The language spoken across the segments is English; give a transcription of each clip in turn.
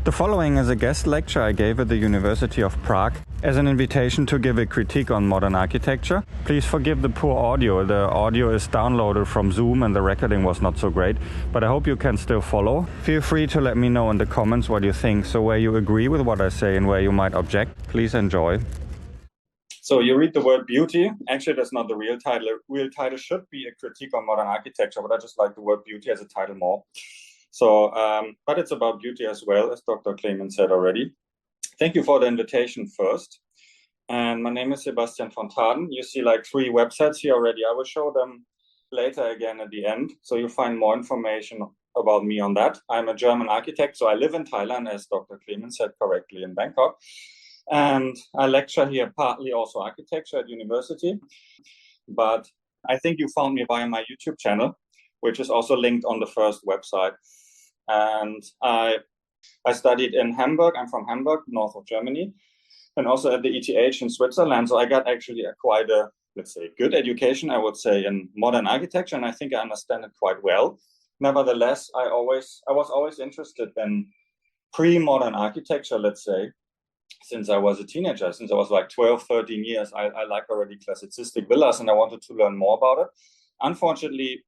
The following is a guest lecture I gave at the University of Prague as an invitation to give a critique on modern architecture. Please forgive the poor audio. The audio is downloaded from Zoom and the recording was not so great, but I hope you can still follow. Feel free to let me know in the comments what you think, so where you agree with what I say and where you might object. Please enjoy. So you read the word beauty. Actually, that's not the real title. The real title should be a critique on modern architecture, but I just like the word beauty as a title more. So, but it's about beauty as well, as Dr. Clement said already. Thank you for the invitation first. And my name is Sebastian von Thaden. You see like 3 websites here already. I will show them later again at the end. So you'll find more information about me on that. I'm a German architect, so I live in Thailand, as Dr. Clement said correctly, in Bangkok. And I lecture here partly also architecture at university. But I think you found me via my YouTube channel, which is also linked on the first website. And I studied in Hamburg. I'm from Hamburg, north of Germany, and also at the ETH in Switzerland. So I got actually quite a, let's say, good education, I would say, in modern architecture, and I think I understand it quite well. Nevertheless, I was always interested in pre-modern architecture, let's say, since I was a teenager. Since I was like 12, 13 years, I like already classicistic villas, and I wanted to learn more about it. Unfortunately,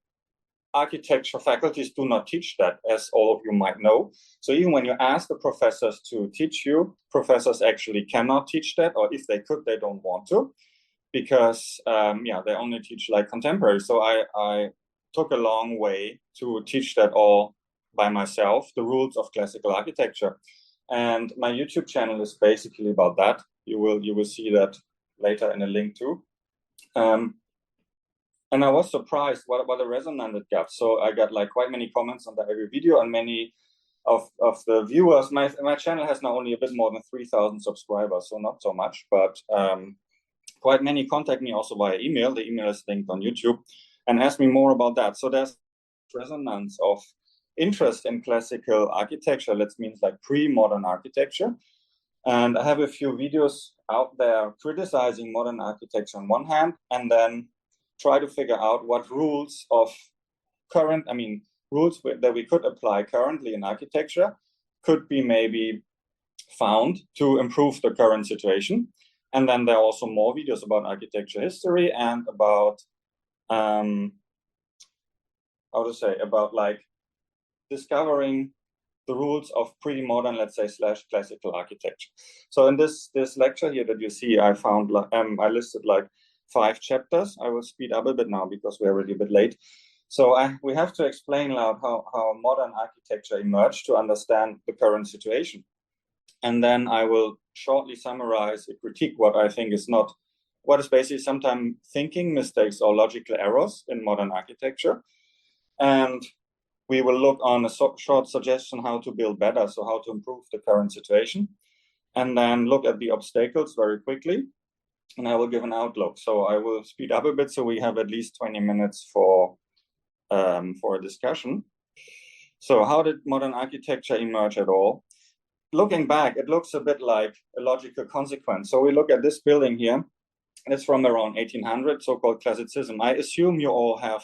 architecture faculties do not teach that, as all of you might know. So even when you ask the professors to teach you, professors actually cannot teach that, or if they could, they don't want to, because they only teach like contemporary. So I took a long way to teach that all by myself, the rules of classical architecture. And my YouTube channel is basically about that. You will see that later in a link too. And I was surprised what a resonance it got. So I got like quite many comments on every video, and many of the viewers. My channel has now only a bit more than 3,000 subscribers, so not so much, but quite many contact me also via email. The email is linked on YouTube, and ask me more about that. So there's resonance of interest in classical architecture. That means like pre-modern architecture. And I have a few videos out there criticizing modern architecture on one hand, and then try to figure out what rules of rules that we could apply currently in architecture could be maybe found to improve the current situation. And then there are also more videos about architecture history and about about like discovering the rules of pre-modern, let's say, / classical architecture. So in this lecture here that you see, I found I listed like 5 chapters. I will speed up a bit now because we're already a bit late. So we have to explain loud how modern architecture emerged to understand the current situation. And then I will shortly summarize a critique what I think is basically sometimes thinking mistakes or logical errors in modern architecture. And we will look on a short suggestion how to build better, so how to improve the current situation. And then look at the obstacles very quickly. And I will give an outlook. So I will speed up a bit so we have at least 20 minutes for a discussion. So how did modern architecture emerge at all? Looking back, it looks a bit like a logical consequence. So we look at this building here. It's from around 1800, so-called classicism. I assume you all have,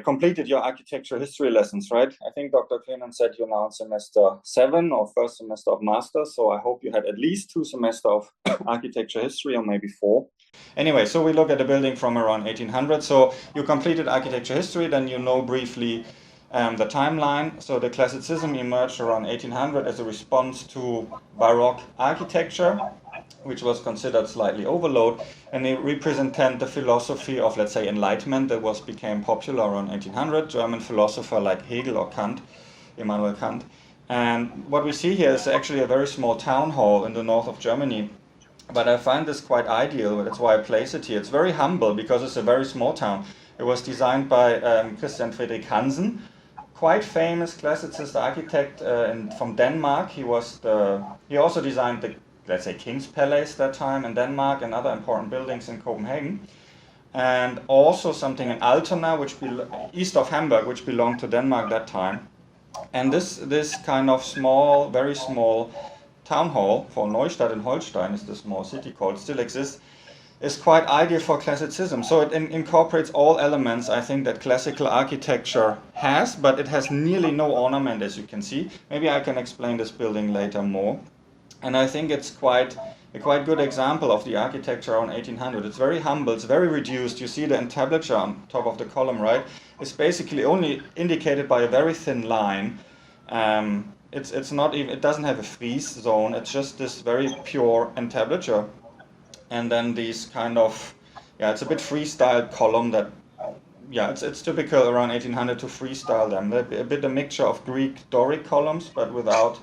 completed your architecture history lessons, right? I think Dr. Clement said you're now in semester 7 or first semester of master's. So I hope you had at least 2 semesters of architecture history, or maybe 4. Anyway, so we look at the building from around 1800. So you completed architecture history, then you know briefly the timeline. So the classicism emerged around 1800 as a response to Baroque architecture, which was considered slightly overload, and they represent the philosophy of, let's say, Enlightenment that became popular around 1800, German philosopher like Hegel or Kant, Immanuel Kant. And what we see here is actually a very small town hall in the north of Germany, but I find this quite ideal. That's why I place it here. It's very humble because it's a very small town. It was designed by Christian Friedrich Hansen, quite famous classicist architect from Denmark. He also designed the, let's say, King's Palace that time in Denmark and other important buildings in Copenhagen. And also something in Altona, east of Hamburg, which belonged to Denmark that time. And this kind of small, very small town hall for Neustadt in Holstein, is the small city called, still exists. is quite ideal for classicism. So it incorporates all elements, I think, that classical architecture has, but it has nearly no ornament, as you can see. Maybe I can explain this building later more. And I think it's a quite good example of the architecture around 1800. It's very humble, it's very reduced. You see the entablature on top of the column, right? It's basically only indicated by a very thin line. It's not even, it doesn't have a frieze zone, it's just this very pure entablature. And then these kind of, yeah, it's a bit freestyle column that, yeah, it's typical around 1800 to freestyle them. They're a bit a mixture of Greek Doric columns, but without,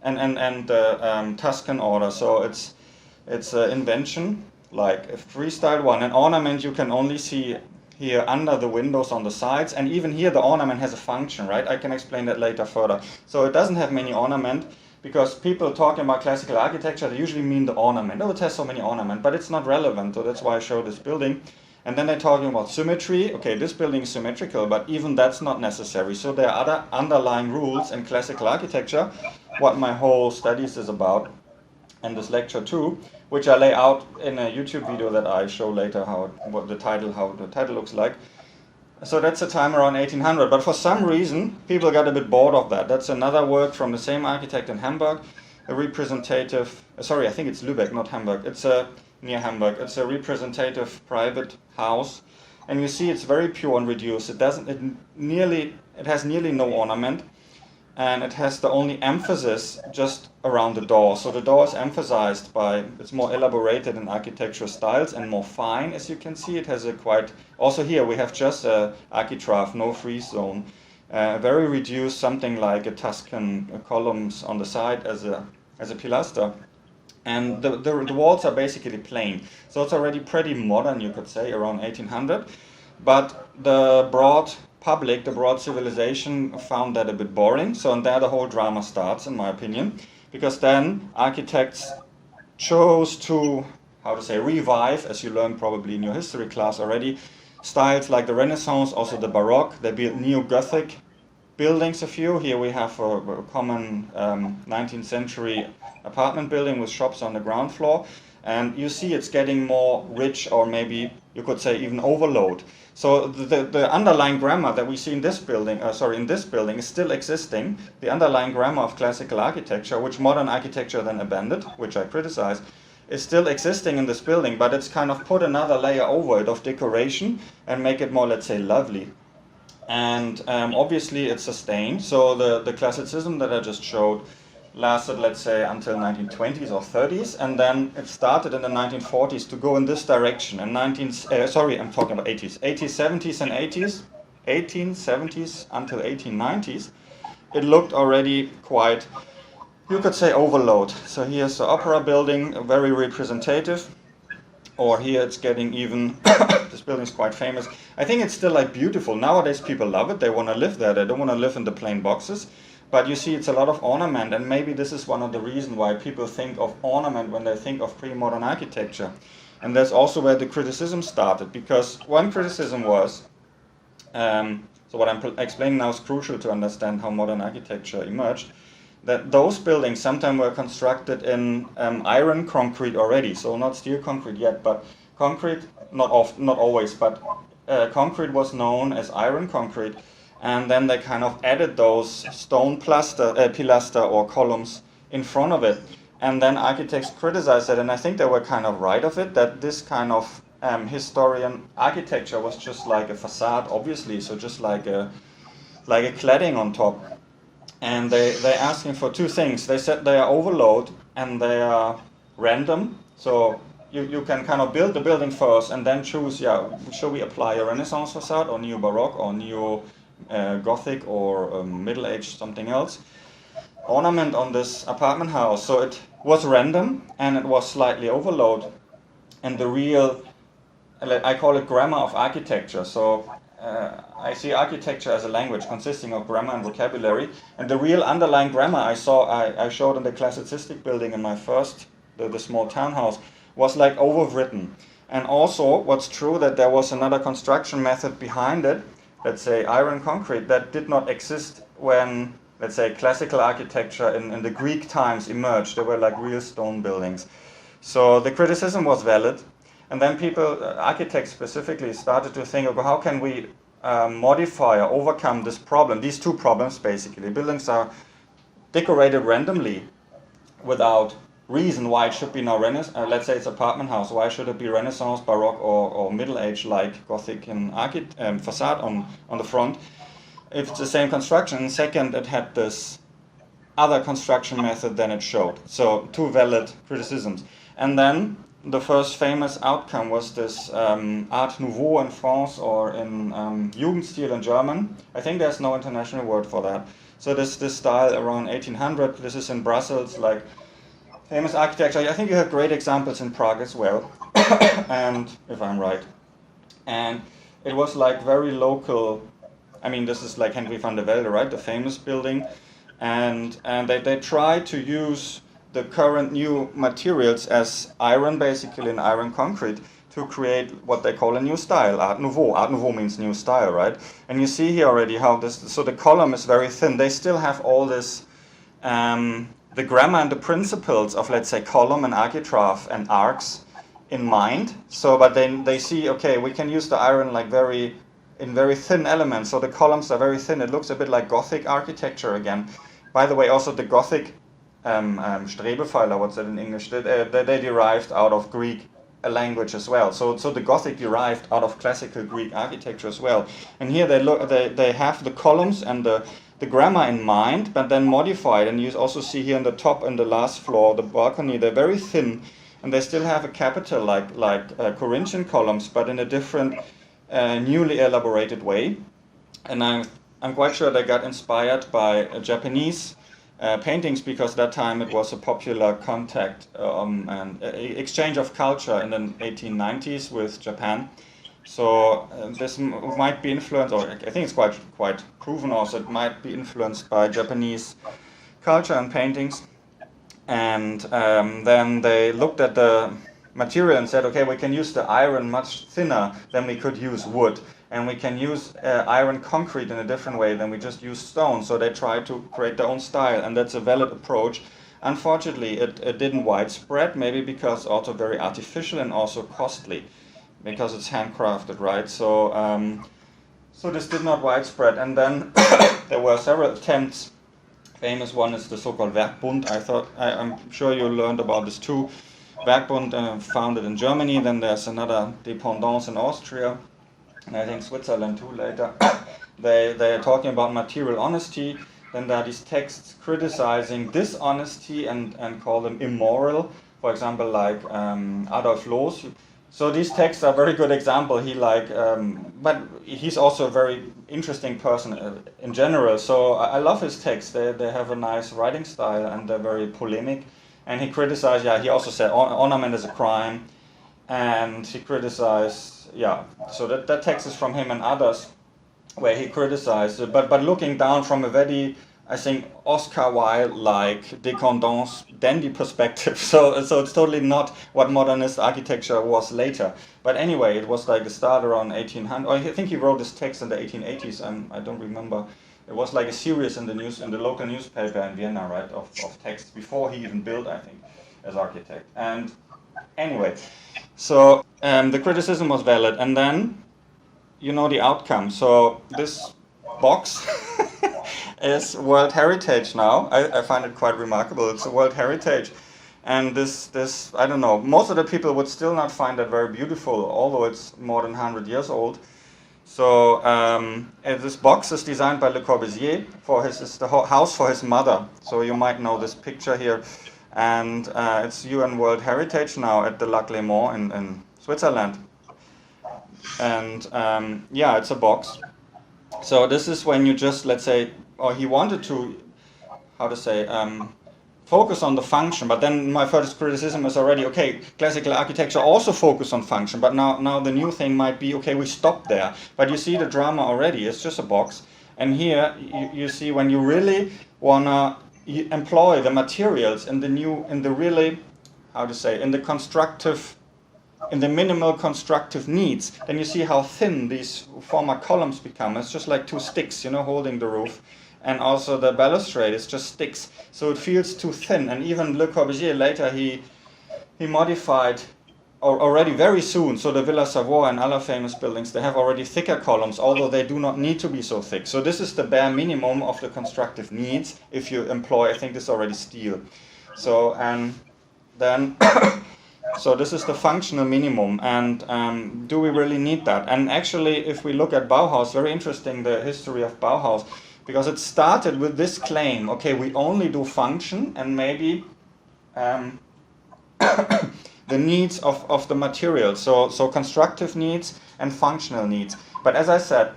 and Tuscan order. So it's an invention, like a freestyle one. An ornament you can only see here under the windows on the sides, and even here the ornament has a function, right? I can explain that later further. So it doesn't have many ornament, because people talking about classical architecture, they usually mean the ornament. Oh, it has so many ornament, but it's not relevant, so that's why I show this building. And then they're talking about symmetry. Okay, this building is symmetrical, but even that's not necessary. So there are other underlying rules in classical architecture, what my whole studies is about, and this lecture too, which I lay out in a YouTube video that I show later how the title looks like. So that's a time around 1800, but for some reason people got a bit bored of that. That's another work from the same architect in Hamburg, a representative, sorry, I think it's Lübeck, not Hamburg. It's near Hamburg. It's a representative private house, and you see it's very pure and reduced. It has nearly no ornament, and it has the only emphasis just around the door. So the door is emphasized by, it's more elaborated in architectural styles and more fine, as you can see. It has a quite, also here we have just a architrave, no frieze zone. Very reduced, something like a Tuscan columns on the side as a pilaster. And the walls are basically plain. So it's already pretty modern, you could say, around 1800. But the broad public, the broad civilization, found that a bit boring. So and there the whole drama starts, in my opinion, because then architects chose to, how to say, revive, as you learned probably in your history class already, styles like the Renaissance, also the Baroque. They built neo-Gothic buildings, a few. Here we have a common 19th century apartment building with shops on the ground floor. And you see it's getting more rich, or maybe you could say even overload. So the underlying grammar that we see in this building, is still existing. The underlying grammar of classical architecture, which modern architecture then abandoned, which I criticize, is still existing in this building, but it's kind of put another layer over it of decoration and make it more, let's say, lovely. And obviously it's sustained. So the classicism that I just showed lasted, let's say, until 1920s or 30s, and then it started in the 1940s to go in this direction. In I'm talking about 80s, 70s and 80s, 1870s until 1890s, it looked already quite, you could say, overload. So here's the opera building, very representative. Or here it's getting even, this building is quite famous. I think it's still like beautiful. Nowadays people love it, they want to live there, they don't want to live in the plain boxes. But you see it's a lot of ornament, and maybe this is one of the reasons why people think of ornament when they think of pre-modern architecture. And that's also where the criticism started, because one criticism was, so what I'm explaining now is crucial to understand how modern architecture emerged, that those buildings sometimes were constructed in iron concrete already, so not steel concrete yet, but concrete, not always, but concrete was known as iron concrete, and then they kind of added those stone pilaster or columns in front of it, and then architects criticized it, and I think they were kind of right of it, that this kind of historian architecture was just like a facade, obviously, so just like a cladding on top. And they're asking for two things. They said they are overload and they are random. So you can kind of build the building first and then choose, should we apply a Renaissance facade or Neo-Baroque or Neo-Gothic or Middle Age, something else, ornament on this apartment house. So it was random and it was slightly overload. And the real, I call it grammar of architecture. So I see architecture as a language consisting of grammar and vocabulary, and the real underlying grammar I showed in the classicistic building in my first, the small townhouse, was like overwritten. And also what's true, that there was another construction method behind it, let's say iron concrete, that did not exist when, let's say, classical architecture in the Greek times emerged. They were like real stone buildings. So the criticism was valid. And then people, architects specifically, started to think, okay, how can we modify or overcome this problem, these two problems basically. Buildings are decorated randomly without reason why it should be now Renaissance. Let's say it's apartment house, why should it be Renaissance, Baroque, or Middle Age like Gothic and facade on the front? If it's the same construction. And second, it had this other construction method than it showed. So two valid criticisms. And then the first famous outcome was this Art Nouveau in France, or in Jugendstil in German. I think there's no international word for that. So this style around 1800, this is in Brussels, like famous architecture. I think you have great examples in Prague as well, and if I'm right. And it was like very local. I mean, this is like Henry van der Velde, right? The famous building. And they tried to use the current new materials as iron, basically, in iron concrete, to create what they call a new style, Art Nouveau. Art Nouveau means new style, right? And you see here already how this, so the column is very thin. They still have all this, the grammar and the principles of, let's say, column and architrave and arcs in mind. So, but then they see, okay, we can use the iron like in very thin elements. So the columns are very thin. It looks a bit like Gothic architecture again. By the way, also the Gothic Strebepfeiler, what's that in English? They derived out of Greek language as well. So the Gothic derived out of classical Greek architecture as well. And here they have the columns and the grammar in mind, but then modified. And you also see here on the top and the last floor, the balcony, they're very thin, and they still have a capital like Corinthian columns, but in a different, newly elaborated way. And I'm quite sure they got inspired by Japanese paintings, because at that time it was a popular contact and exchange of culture in the 1890s with Japan. So this might be influenced, or I think it's quite proven also, it might be influenced by Japanese culture and paintings. And then they looked at the material and said, okay, we can use the iron much thinner than we could use wood. And we can use iron concrete in a different way than we just use stone. So they tried to create their own style, and that's a valid approach. Unfortunately, it didn't widespread, maybe because also very artificial and also costly, because it's handcrafted, right? So so this did not widespread. And then there were several attempts. Famous one is the so-called Werkbund. I'm sure you learned about this too. Werkbund, founded in Germany. Then there's another dependance in Austria, and I think Switzerland too later. They are talking about material honesty. Then there are these texts criticizing dishonesty and call them immoral. For example, like Adolf Loos. So these texts are a very good example. But he's also a very interesting person in general. So I love his texts. They have a nice writing style, and they're very polemic. And he criticized, he also said ornament is a crime. And he criticized, so that text is from him and others, where he criticized it, but looking down from a very, I think, Oscar Wilde-like décadence, dandy perspective. So it's totally not what modernist architecture was later. But anyway, it was like a start around 1800. I think he wrote this text in the 1880s. I don't remember. It was like a series in the local newspaper in Vienna, right, of texts before he even built, I think, as architect. And anyway, so the criticism was valid, and then you know the outcome. So this box is World Heritage now. I find it quite remarkable. It's a World Heritage, and this I don't know. Most of the people would still not find that very beautiful, although it's more than 100 years old. So this box is designed by Le Corbusier it's the house for his mother. So you might know this picture here. And it's UN World Heritage now at the Lac Léman in Switzerland. And it's a box. So this is when you just, let's say, or he wanted to, focus on the function. But then my first criticism is already, okay, classical architecture also focus on function. But now the new thing might be, okay, we stop there. But you see the drama already. It's just a box. And here you see when you really want to employ the materials in the minimal constructive needs, then you see how thin these former columns become. It's just like two sticks, holding the roof. And also the balustrade is just sticks. So it feels too thin. And even Le Corbusier later, he modified already very soon, so the Villa Savoy and other famous buildings, they have already thicker columns, although they do not need to be so thick. So this is the bare minimum of the constructive needs if you employ, I think this is already steel. So, and then, so this is the functional minimum, and do we really need that? And actually, if we look at Bauhaus, very interesting, the history of Bauhaus, because it started with this claim, okay, we only do function and maybe the needs of the material, so constructive needs and functional needs. But as I said,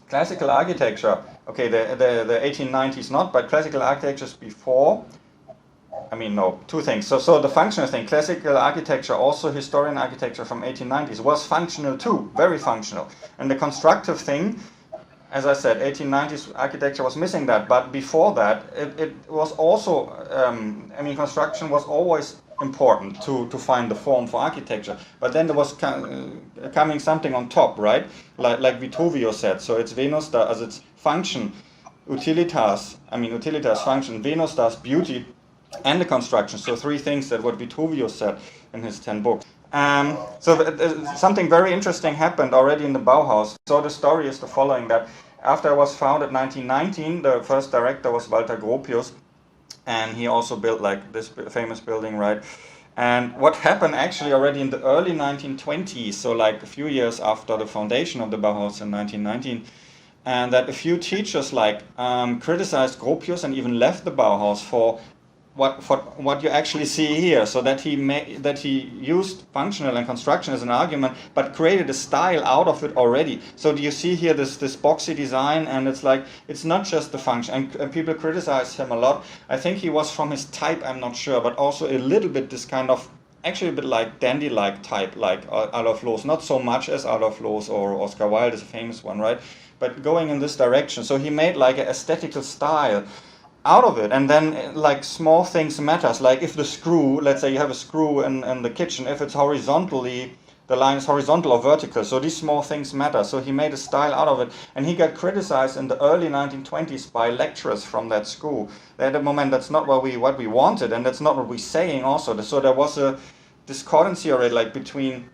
classical architecture, okay, the 1890s not, but classical architectures before, I mean, no, two things. So the functional thing, classical architecture, also historian architecture from 1890s, was functional too, very functional. And the constructive thing, as I said, 1890s architecture was missing that, but before that, it was also, I mean, construction was always important to find the form for architecture. But then there was coming something on top, right? Like Vitruvius said, so it's Venus, as its function, utilitas, I mean, utilitas, function, Venus does beauty, and the construction. So three things that what Vitruvius said in his 10 books. So something very interesting happened already in the Bauhaus. So the story is the following, that after it was founded in 1919, the first director was Walter Gropius, and he also built like this famous building, right? And what happened actually already in the early 1920s, so like a few years after the foundation of the Bauhaus in 1919, and that a few teachers like criticized Gropius and even left the Bauhaus for what you actually see here, so that he used functional and construction as an argument, but created a style out of it already. So do you see here this boxy design, and it's like, it's not just the function, and people criticize him a lot. I think he was from his type, I'm not sure, but also a little bit this kind of, actually a bit like dandy-like type, like Adolf Loos, not so much as Adolf Loos or Oscar Wilde is a famous one, right? But going in this direction. So he made like an aesthetical style out of it, and then like small things matters, like if the screw, let's say you have a screw in the kitchen, if it's horizontally, the line is horizontal or vertical, so these small things matter. So he made a style out of it, and he got criticized in the early 1920s by lecturers from that school. At the moment, that's not what we wanted, and that's not what we're saying also. So there was a discordancy already, like between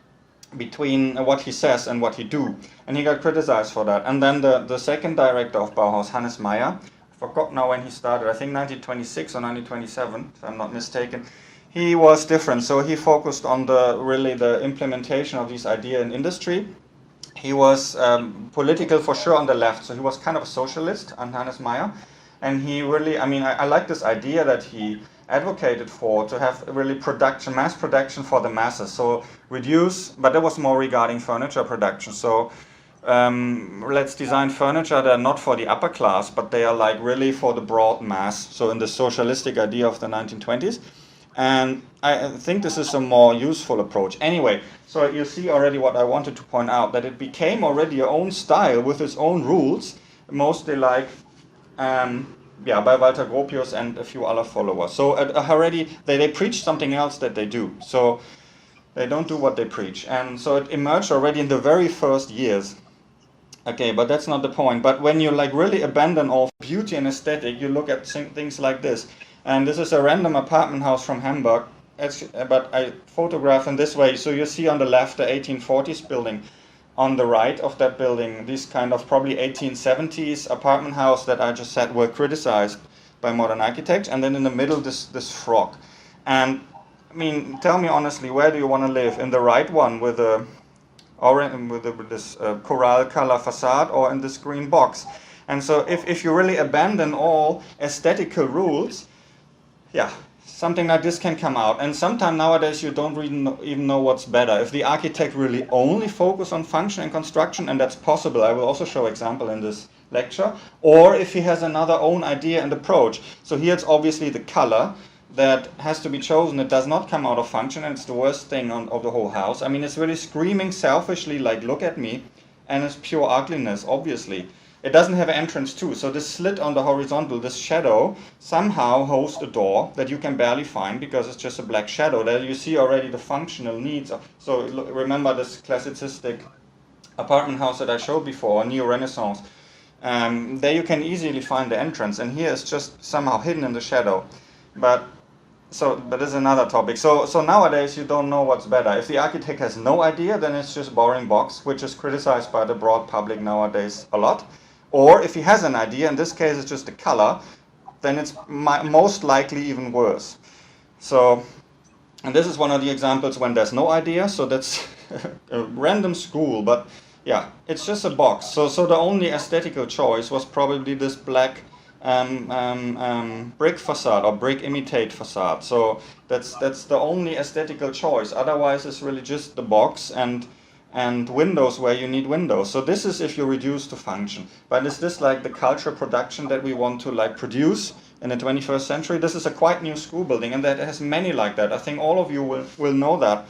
what he says and what he do, and he got criticized for that. And then the second director of Bauhaus, Hannes Meyer, forgot now when he started, I think 1926 or 1927, if I'm not mistaken. He was different, so he focused on the implementation of this idea in industry. He was political for sure on the left, so he was kind of a socialist, Hannes Meyer. And he really, I mean, I like this idea that he advocated for, to have really mass production for the masses. So reduce, but that was more regarding furniture production. So let's design furniture that are not for the upper class, but they are like really for the broad mass. So in the socialistic idea of the 1920s. And I think this is a more useful approach. Anyway, so you see already what I wanted to point out, that it became already your own style with its own rules, mostly like, by Walter Gropius and a few other followers. So already they preach something else that they do. So they don't do what they preach. And so it emerged already in the very first years. Okay, but that's not the point. But when you like really abandon all beauty and aesthetic, you look at things like this. And this is a random apartment house from Hamburg. But I photograph in this way. So you see on the left the 1840s building. On the right of that building, these kind of probably 1870s apartment house that I just said were criticized by modern architects. And then in the middle, this frog. And I mean, tell me honestly, where do you want to live? In the right one with this coral color facade, or in this green box? And so if you really abandon all aesthetical rules, yeah, something like this can come out. And sometimes nowadays you don't really even know what's better. If the architect really only focus on function and construction, and that's possible, I will also show example in this lecture, or if he has another own idea and approach. So here it's obviously the color that has to be chosen. It does not come out of function, and it's the worst thing of the whole house. I mean, it's really screaming selfishly, like, look at me, and it's pure ugliness, obviously. It doesn't have an entrance too, so this slit on the horizontal, this shadow, somehow hosts a door that you can barely find because it's just a black shadow. There you see already the functional needs. So remember this classicistic apartment house that I showed before, Neo-Renaissance. There you can easily find the entrance, and here it's just somehow hidden in the shadow. But So, but this is another topic. So nowadays you don't know what's better. If the architect has no idea, then it's just boring box, which is criticized by the broad public nowadays a lot. Or if he has an idea, in this case it's just a color, then it's most likely even worse. So, and this is one of the examples when there's no idea. So that's a random school, but yeah, it's just a box. So the only aesthetical choice was probably this black brick facade or brick imitate facade. So that's the only aesthetical choice. Otherwise, it's really just the box and windows where you need windows. So this is if you reduce to function. But is this like the cultural production that we want to like produce in the 21st century? This is a quite new school building, and that has many like that. I think all of you will know that.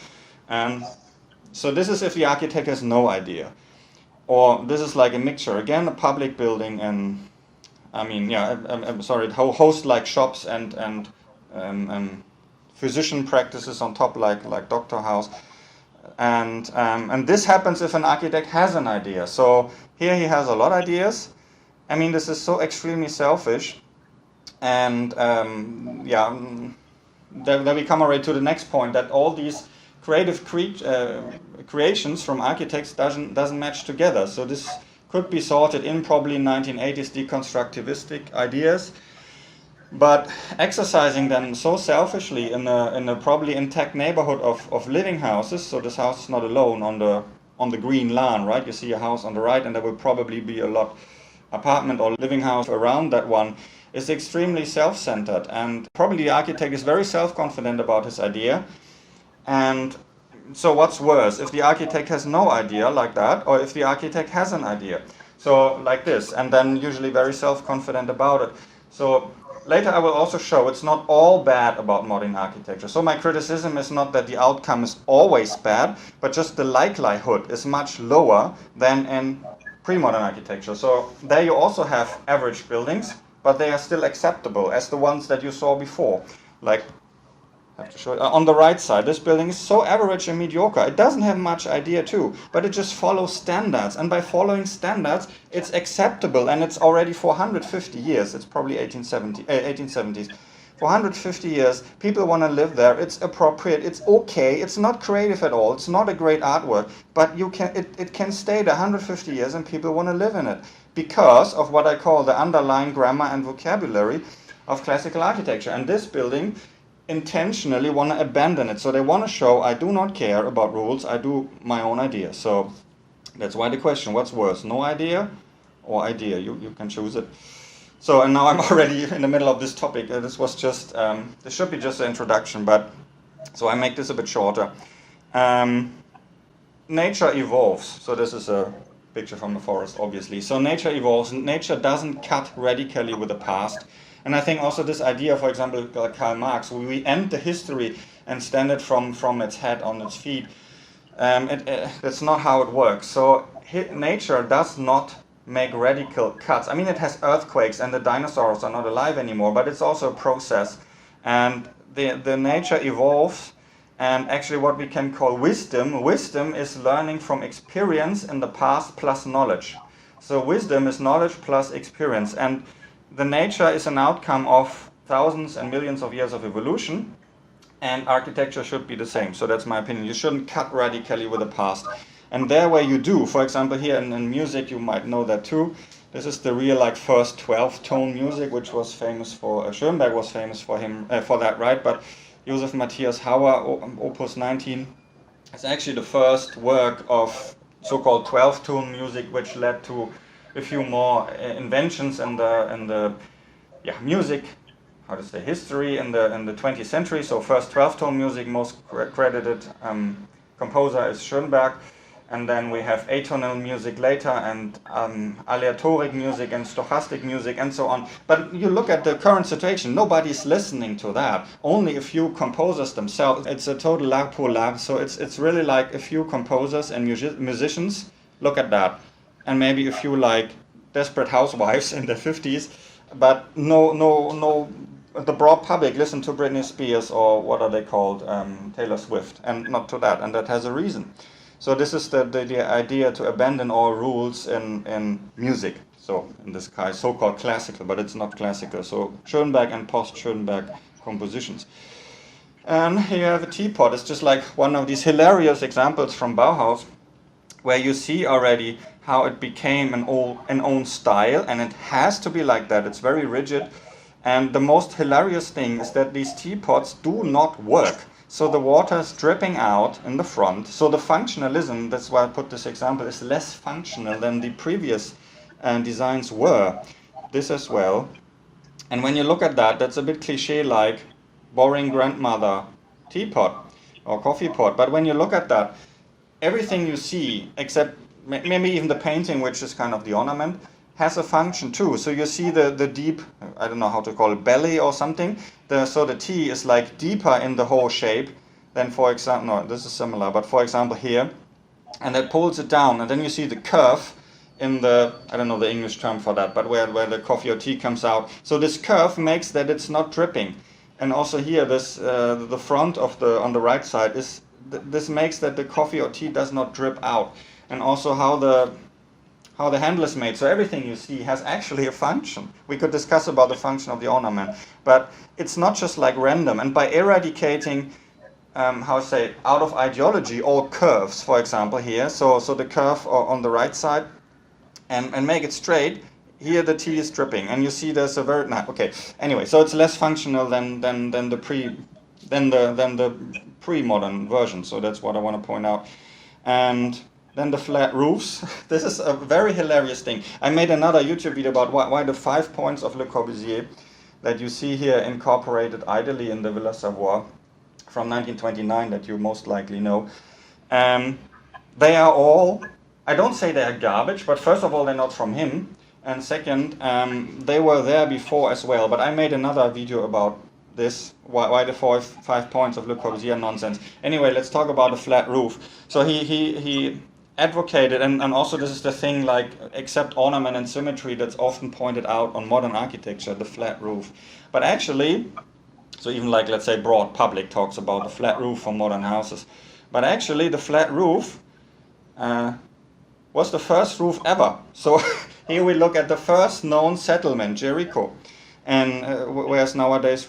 So this is if the architect has no idea. Or this is like a mixture. Again, a public building and I mean, yeah, I'm sorry, it hosts like shops and physician practices on top, like doctor house, and this happens if an architect has an idea. So here he has a lot of ideas. I mean, this is so extremely selfish, and yeah, then we come already to the next point that all these creative creations from architects doesn't match together. So this could be sorted in probably 1980s deconstructivistic ideas, but exercising them so selfishly in a probably intact neighborhood of living houses. So this house is not alone on the green lawn, right? You see a house on the right, and there will probably be a lot apartment or living house around that one. Is extremely self-centered, and probably the architect is very self-confident about his idea. And so what's worse, if the architect has no idea like that, or if the architect has an idea? So like this, and then usually very self-confident about it. So later I will also show it's not all bad about modern architecture. So my criticism is not that the outcome is always bad, but just the likelihood is much lower than in pre-modern architecture. So there you also have average buildings, but they are still acceptable as the ones that you saw before. Like, I have to show it. On the right side, this building is so average and mediocre. It doesn't have much idea too, but it just follows standards. And by following standards, it's acceptable, and it's already for 150 years. It's probably 1870s. For 150 years, people want to live there. It's appropriate. It's okay. It's not creative at all. It's not a great artwork, but it can stay there 150 years, and people want to live in it because of what I call the underlying grammar and vocabulary of classical architecture. And this building intentionally want to abandon it. So they want to show, I do not care about rules, I do my own idea. So that's why the question, what's worse, no idea or idea? You can choose it. So, and now I'm already in the middle of this topic. This was just, this should be just an introduction, but so I make this a bit shorter. Nature evolves. So this is a picture from the forest, obviously. So nature evolves. Nature doesn't cut radically with the past. And I think also this idea, for example, Karl Marx, we end the history and stand it from its head on its feet. That's not how it works. So nature does not make radical cuts. I mean, it has earthquakes and the dinosaurs are not alive anymore, but it's also a process. And the nature evolves, and actually what we can call wisdom is learning from experience in the past plus knowledge. So wisdom is knowledge plus experience. And the nature is an outcome of thousands and millions of years of evolution, and architecture should be the same. So that's my opinion. You shouldn't cut radically with the past. And there where you do, for example, here in music, you might know that too. This is the real like first 12-tone music, which was famous for, Schoenberg was famous for him, for that, right? But Joseph Matthias Hauer, Opus 19, is actually the first work of so-called 12-tone music, which led to a few more inventions in the music, how to say, history in the 20th century. So first 12-tone music, most credited composer is Schoenberg, and then we have atonal music later, and aleatoric music and stochastic music and so on. But you look at the current situation, nobody's listening to that. Only a few composers themselves. It's a total l'art pour l'art. So it's really like a few composers and musicians. Look at that. And maybe a few like desperate housewives in their 50s, but no, the broad public listen to Britney Spears or what are they called, Taylor Swift, and not to that, and that has a reason. So this is the idea to abandon all rules in music. So in this case, so-called classical, but it's not classical. So Schoenberg and post-Schoenberg compositions. And here you have a teapot. It's just like one of these hilarious examples from Bauhaus, where you see already how it became an own style, and it has to be like that. It's very rigid. And the most hilarious thing is that these teapots do not work. So the water is dripping out in the front. So the functionalism, that's why I put this example, is less functional than the previous designs were. This as well. And when you look at that, that's a bit cliche-like boring grandmother teapot or coffee pot. But when you look at that, everything you see, except maybe even the painting, which is kind of the ornament, has a function too. So you see the deep, I don't know how to call it, belly or something. So the T is like deeper in the whole shape than, for example, no, this is similar, but for example here. And that pulls it down. And then you see the curve in the, I don't know the English term for that, but where the coffee or tea comes out. So this curve makes that it's not dripping. And also here, this the front of on the right side is, this makes that the coffee or tea does not drip out. And also how the handle is made. So everything you see has actually a function. We could discuss about the function of the ornament, but it's not just like random. And by eradicating, how to say, out of ideology, all curves, for example, here. So the curve on the right side, and make it straight. Here the tea is dripping, and you see there's a very okay. Anyway, so it's less functional than the pre-modern version. So that's what I want to point out. And then the flat roofs. This is a very hilarious thing. I made another YouTube video about why the 5 points of Le Corbusier that you see here incorporated idly in the Villa Savoye from 1929 that you most likely know. They are all, I don't say they are garbage, but first of all, they're not from him. And second, they were there before as well. But I made another video about this, why the 5 points of Le Corbusier are nonsense. Anyway, let's talk about the flat roof. So he advocated, and also this is the thing, like, except ornament and symmetry that's often pointed out on modern architecture, the flat roof. But actually, so even like, let's say, broad public talks about the flat roof for modern houses. But actually, the flat roof was the first roof ever. So here we look at the first known settlement, Jericho, and whereas nowadays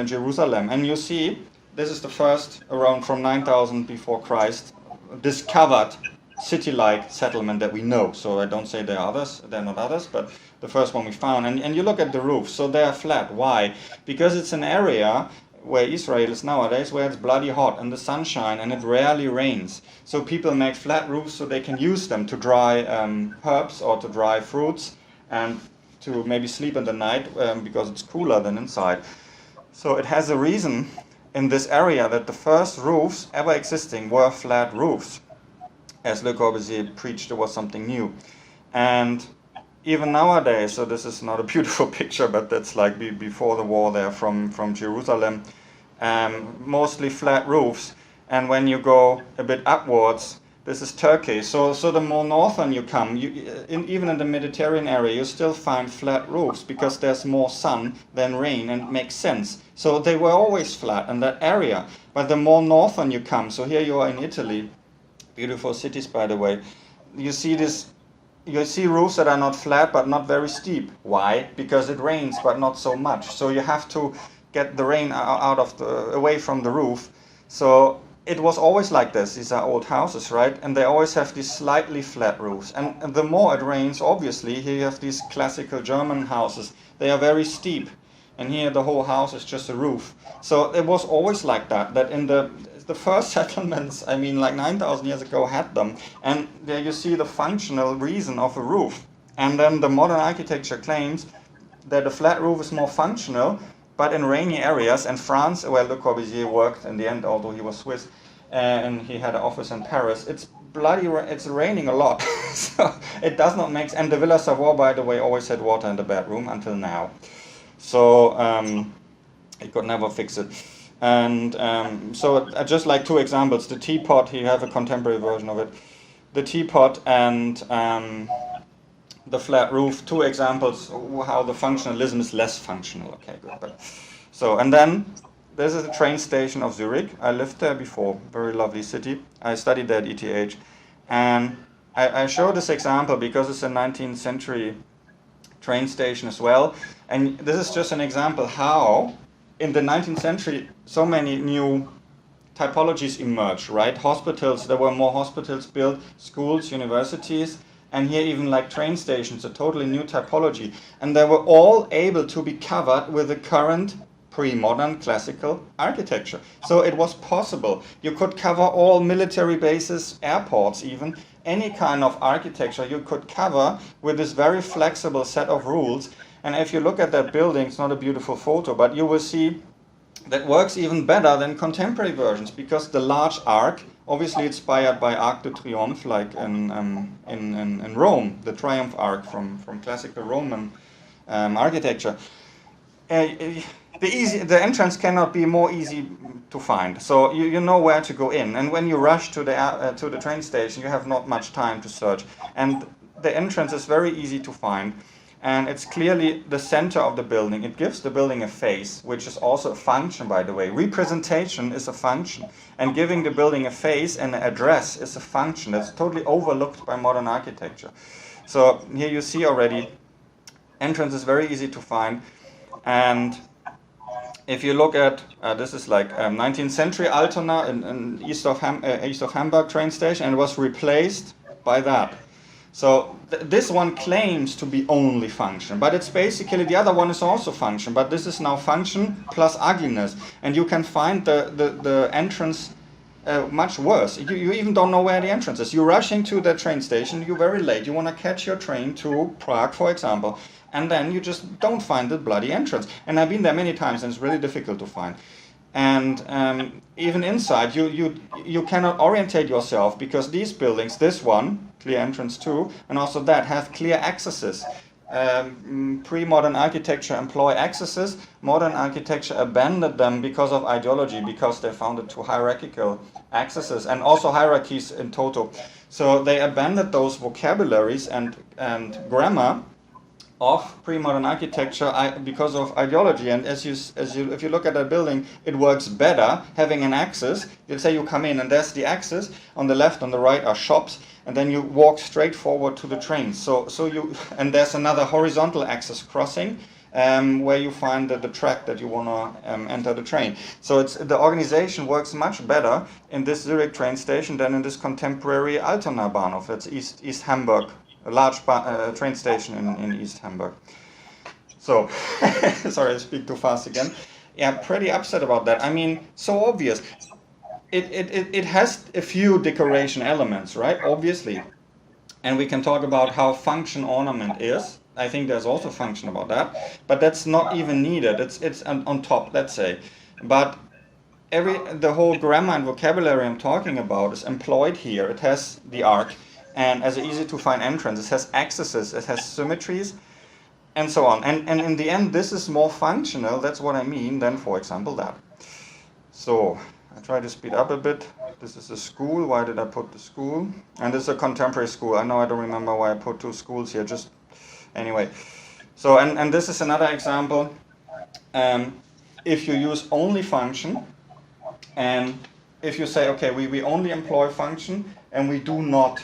Jerusalem. And you see, this is the first, around from 9000 before Christ, discovered city-like settlement that we know. So I don't say there are others, they're not others, but the first one we found. And you look at the roof, so they are flat. Why? Because it's an area where Israel is nowadays, where it's bloody hot and the sunshine, and it rarely rains. So people make flat roofs so they can use them to dry herbs or to dry fruits, and to maybe sleep in the night because it's cooler than inside. So it has a reason in this area that the first roofs ever existing were flat roofs. As Le Corbusier preached, there was something new. And even nowadays, so this is not a beautiful picture, but that's like before the war there from Jerusalem, mostly flat roofs. And when you go a bit upwards, this is Turkey. So the more northern you come, even in the Mediterranean area, you still find flat roofs because there's more sun than rain, and it makes sense. So they were always flat in that area. But the more northern you come, so here you are in Italy, beautiful cities, by the way, you see roofs that are not flat but not very steep. Why? Because it rains but not so much. So you have to get the rain away from the roof. So it was always like this. These are old houses, right? And they always have these slightly flat roofs. And the more it rains, obviously, here you have these classical German houses. They are very steep. And here the whole house is just a roof. So it was always like that. That in the first settlements, I mean, like 9,000 years ago, had them. And there you see the functional reason of a roof. And then the modern architecture claims that a flat roof is more functional, but in rainy areas, and France, where Le Corbusier worked in the end, although he was Swiss, and he had an office in Paris, it's raining a lot. So it does not make sense. And the Villa Savoye, by the way, always had water in the bedroom until now. So he could never fix it. And so just like two examples, the teapot, here you have a contemporary version of it, the teapot and the flat roof, two examples how the functionalism is less functional. Okay, good. But, so, and then this is the train station of Zurich. I lived there before, very lovely city. I studied there at ETH. And I show this example because it's a 19th century train station as well. And this is just an example how in the 19th century, so many new typologies emerged, right? Hospitals, there were more hospitals built, schools, universities, and here even like train stations, a totally new typology. And they were all able to be covered with the current pre-modern classical architecture. So it was possible. You could cover all military bases, airports even, any kind of architecture you could cover with this very flexible set of rules. And if you look at that building, it's not a beautiful photo, but you will see that works even better than contemporary versions, because the large arc, obviously inspired by Arc de Triomphe, like in Rome, the Triumph Arc from classical Roman architecture. The entrance cannot be more easy to find. So you know where to go in, and when you rush to the train station, you have not much time to search. And the entrance is very easy to find. And it's clearly the center of the building. It gives the building a face, which is also a function, by the way. Representation is a function. And giving the building a face and an address is a function that's totally overlooked by modern architecture. So here you see already, entrance is very easy to find. And if you look at, this is like 19th century Altona in east of Hamburg train station, and it was replaced by that. So this one claims to be only function, but it's basically, the other one is also function, but this is now function plus ugliness. And you can find the entrance much worse. You even don't know where the entrance is. You're rushing to the train station, you're very late, you want to catch your train to Prague, for example, and then you just don't find the bloody entrance. And I've been there many times, and it's really difficult to find. And even inside, you cannot orientate yourself, because these buildings, this one, clear entrance 2, and also that, have clear accesses. Pre-modern architecture employ accesses. Modern architecture abandoned them because of ideology, because they found it too hierarchical accesses, and also hierarchies in total. So they abandoned those vocabularies and grammar of pre-modern architecture because of ideology. And if you look at that building, it works better having an axis. You say you come in and there's the axis. On the left, on the right are shops, and then you walk straight forward to the train. And there's another horizontal axis crossing where you find the track that you want to enter the train. So the organization works much better in this Zurich train station than in this contemporary Altona Bahnhof. That's East Hamburg. A large train station in East Hamburg. So, sorry, I speak too fast again. Yeah, pretty upset about that. I mean, so obvious. It has a few decoration elements, right? Obviously. And we can talk about how function ornament is. I think there's also function about that. But that's not even needed. It's on top, let's say. But the whole grammar and vocabulary I'm talking about is employed here. It has the arc. And as an easy-to-find entrance, it has accesses, it has symmetries, and so on. And in the end, this is more functional, that's what I mean, than, for example, that. So, I try to speed up a bit. This is a school. Why did I put the school? And this is a contemporary school. I know I don't remember why I put two schools here, just anyway. So, and this is another example. If you use only function, and if you say, okay, we only employ function, and we do not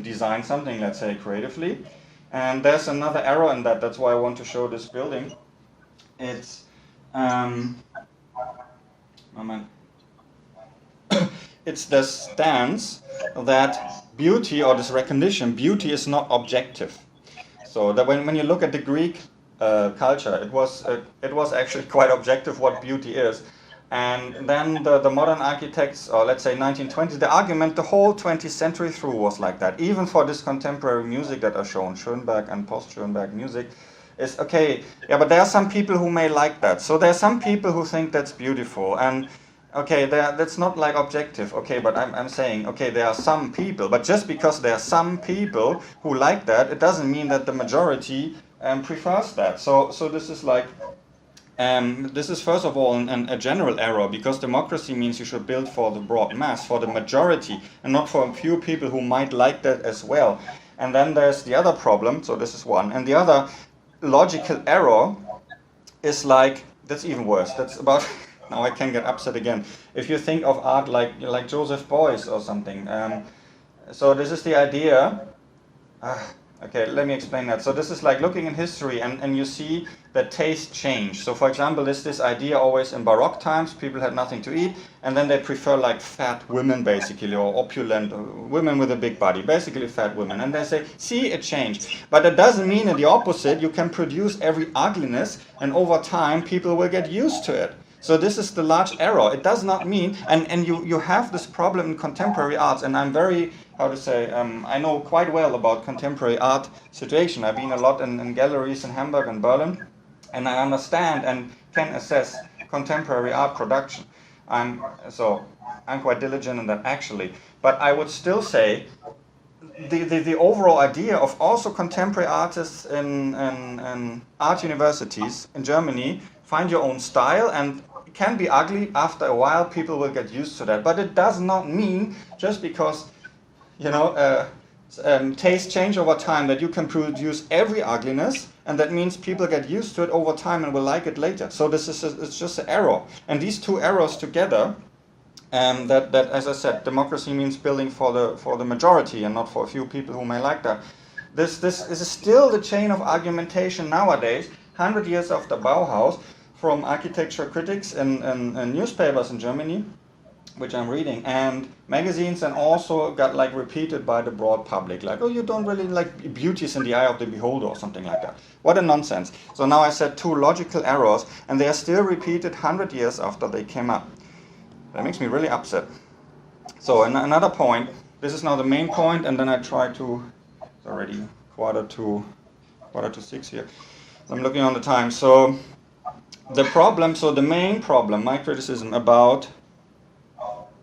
design something, let's say, creatively. And there's another error in that. That's why I want to show this building. It's it's the stance that beauty, or this recognition, beauty is not objective. So that when you look at the Greek culture, it was actually quite objective what beauty is. And then the modern architects, or let's say 1920s, the argument the whole 20th century through was like that. Even for this contemporary music that are shown, Schoenberg and post-Schoenberg music, is okay, yeah, but there are some people who may like that. So there are some people who think that's beautiful. And okay, that's not like objective. Okay, but I'm saying, okay, there are some people. But just because there are some people who like that, it doesn't mean that the majority prefers that. So this is like... this is first of all a general error, because democracy means you should build for the broad mass, for the majority, and not for a few people who might like that as well. And then there's the other problem, so this is one. And the other logical error is like, that's even worse. That's about, now I can get upset again. If you think of art like Joseph Beuys or something. So this is the idea. Okay, let me explain that. So this is like looking in history, and you see that taste change. So for example, there's this idea always in Baroque times, people had nothing to eat, and then they prefer like fat women basically, or opulent women with a big body, basically fat women. And they say, see, a change. But that doesn't mean in the opposite, you can produce every ugliness, and over time people will get used to it. So this is the large error. It does not mean, and you have this problem in contemporary arts, and I'm very, how to say, I know quite well about contemporary art situation. I've been a lot in galleries in Hamburg and Berlin, and I understand and can assess contemporary art production. I'm quite diligent in that actually. But I would still say the overall idea of also contemporary artists in art universities in Germany, find your own style, and it can be ugly. After a while, people will get used to that. But it does not mean just because taste change over time that you can produce every ugliness, and that means people get used to it over time and will like it later. So this is it's just an error, and these two errors together, that as I said, democracy means building for the majority and not for a few people who may like that. This is still the chain of argumentation nowadays, 100 years after Bauhaus, from architecture critics and newspapers in Germany, which I'm reading, and magazines, and also got like repeated by the broad public, like, oh, you don't really like beauties in the eye of the beholder or something like that. What a nonsense. So now I said two logical errors, and they are still repeated 100 years after they came up. That makes me really upset. So another point, this is now the main point, and then I try to, it's already quarter to 6 here. I'm looking on the time. So the main problem, my criticism about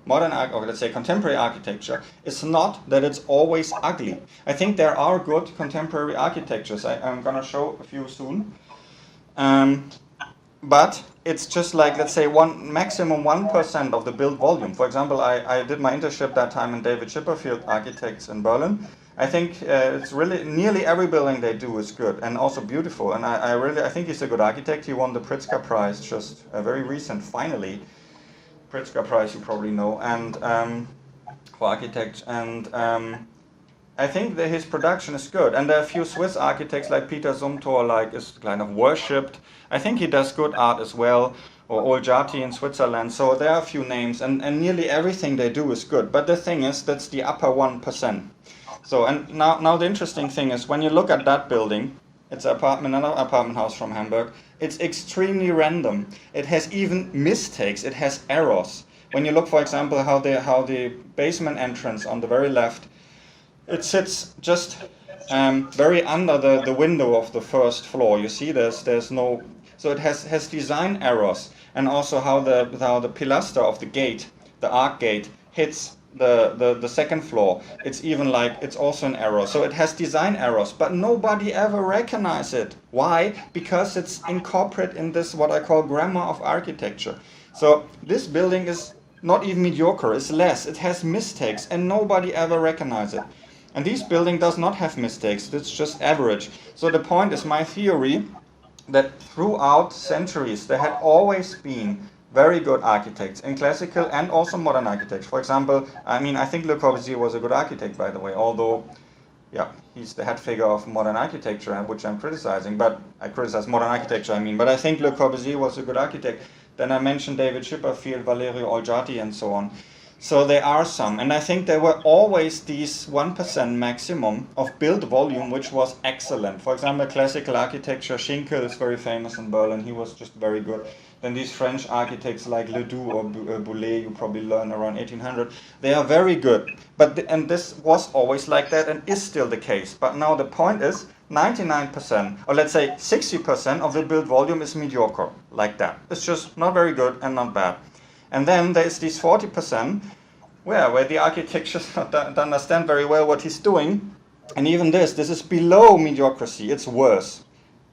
modern art, or let's say contemporary architecture, is not that it's always ugly. I think there are good contemporary architectures. I'm going to show a few soon. But it's just like, let's say, maximum 1% of the built volume. For example, I did my internship that time in David Chipperfield Architects in Berlin. I think it's really nearly every building they do is good and also beautiful. And I think he's a good architect. He won the Pritzker Prize just very recent, finally. Pritzker Prize, you probably know, and for architects. And I think that his production is good. And there are a few Swiss architects like Peter Zumthor, like is kind of worshipped. I think he does good art as well, or Olgiati in Switzerland. So there are a few names, and nearly everything they do is good. But the thing is, that's the upper 1%. So, and now the interesting thing is, when you look at that building, it's another apartment house from Hamburg, it's extremely random. It has even mistakes, it has errors. When you look, for example, how the basement entrance on the very left, it sits just very under the window of the first floor. You see, there's no, so it has design errors, and also how the pilaster of the gate, the arc gate, hits the second floor. It's even like, it's also an error. So it has design errors, but nobody ever recognizes it. Why? Because it's incorporated in this, what I call grammar of architecture. So this building is not even mediocre, it's less. It has mistakes, and nobody ever recognizes it. And this building does not have mistakes, it's just average. So the point is, my theory, that throughout centuries there had always been very good architects in classical and also modern architects. For example, I think Le Corbusier was a good architect, by the way, although, yeah, he's the head figure of modern architecture, which I'm criticizing, but I criticize modern architecture, but I think Le Corbusier was a good architect. Then I mentioned David Chipperfield, Valerio Olgiati, and so on. So there are some, and I think there were always these 1% maximum of built volume, which was excellent. For example, classical architecture, Schinkel is very famous in Berlin, he was just very good. Then these French architects like Ledoux or Boulez, you probably learn around 1800, they are very good. And this was always like that and is still the case. But now the point is, 99%, or let's say 60% of the built volume is mediocre, like that. It's just not very good and not bad. And then there's these 40% where the architect don't understand very well what he's doing. And even this is below mediocrity, it's worse.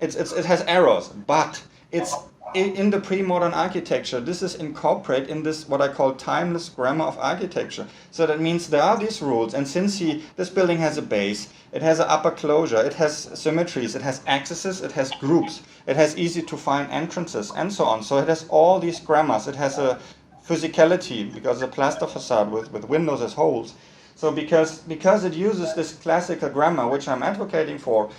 It has errors, but it's in the pre-modern architecture. This is incorporated in this, what I call timeless grammar of architecture. So that means there are these rules, and since this building has a base, it has an upper closure, it has symmetries, it has axes, it has groups, it has easy to find entrances, and so on. So it has all these grammars. It has a physicality, because it's a plaster facade with windows as holes. So because it uses this classical grammar, which I'm advocating for,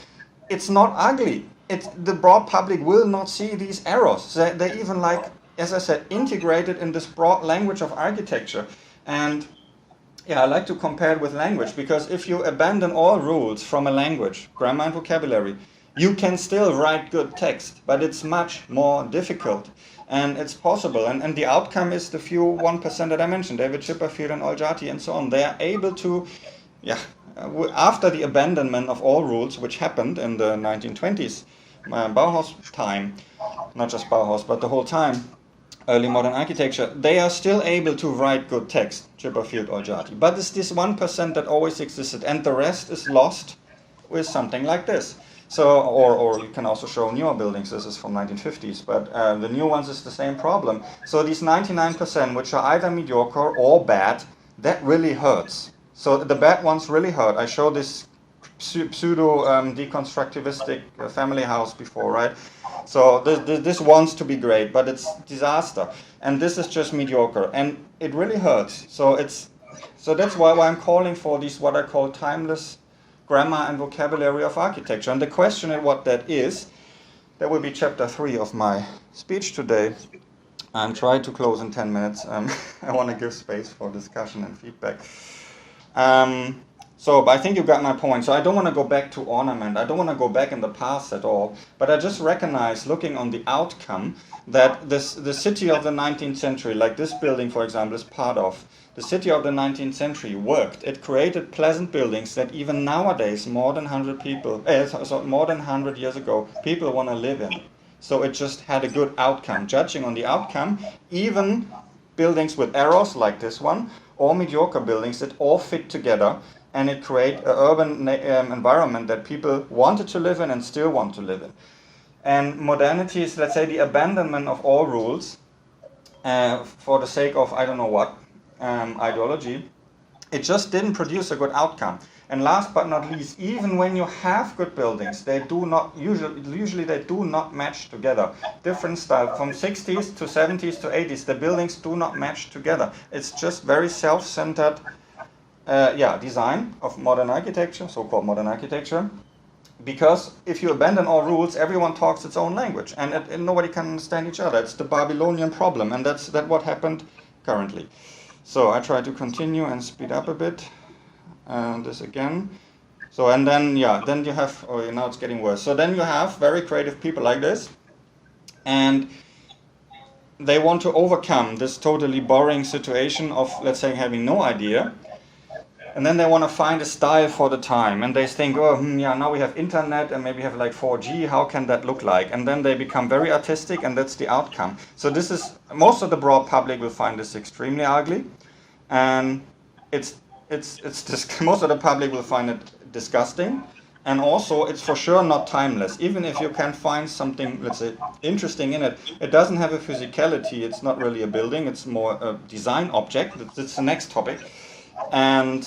it's not ugly. the broad public will not see these errors. They even, like, as I said, integrated in this broad language of architecture. And yeah, I like to compare it with language, because if you abandon all rules from a language, grammar and vocabulary, you can still write good text, but it's much more difficult. And it's possible. And the outcome is the few 1% that I mentioned, David Chipperfield and Al-Jati and so on. They are able to, after the abandonment of all rules, which happened in the 1920s, Bauhaus time, not just Bauhaus, but the whole time, early modern architecture, they are still able to write good text, Chipperfield, Al-Jati. But it's this 1% that always existed, and the rest is lost with something like this. So, or you can also show newer buildings. This is from 1950s, but the new ones is the same problem. So these 99%, which are either mediocre or bad, that really hurts. So the bad ones really hurt. I showed this pseudo deconstructivistic family house before, right? So this wants to be great, but it's disaster. And this is just mediocre, and it really hurts. So that's why I'm calling for these, what I call timeless grammar and vocabulary of architecture. And the question of what that is, that will be chapter 3 of my speech today. I'm trying to close in 10 minutes. I want to give space for discussion and feedback. But I think you got my point. So I don't want to go back to ornament. I don't want to go back in the past at all. But I just recognize, looking on the outcome, that the city of the 19th century, like this building, for example, is part of, the city of the 19th century worked. It created pleasant buildings that even nowadays, more than 100 years ago, people want to live in. So it just had a good outcome. Judging on the outcome, even buildings with errors like this one, or mediocre buildings that all fit together, and it create an urban environment that people wanted to live in and still want to live in. And modernity is, let's say, the abandonment of all rules for the sake of, I don't know what, ideology. It just didn't produce a good outcome. And last but not least, even when you have good buildings, they do not usually they do not match together. Different style from 60s to 70s to 80s, the buildings do not match together. It's just very self-centered design of modern architecture, so-called modern architecture. Because if you abandon all rules, everyone talks its own language, and nobody can understand each other. It's the Babylonian problem, and that's what happened currently. So I try to continue and speed up a bit. This again. So, and then you have, now it's getting worse. So then you have very creative people like this, and they want to overcome this totally boring situation of, let's say, having no idea. And then they want to find a style for the time, and they think, now we have internet and maybe have like 4G, how can that look like? And then they become very artistic, and that's the outcome. So this is, most of the broad public will find this extremely ugly, and most of the public will find it disgusting, and also it's for sure not timeless. Even if you can find something, let's say, interesting in it, it doesn't have a physicality. It's not really a building, it's more a design object. That's the next topic. And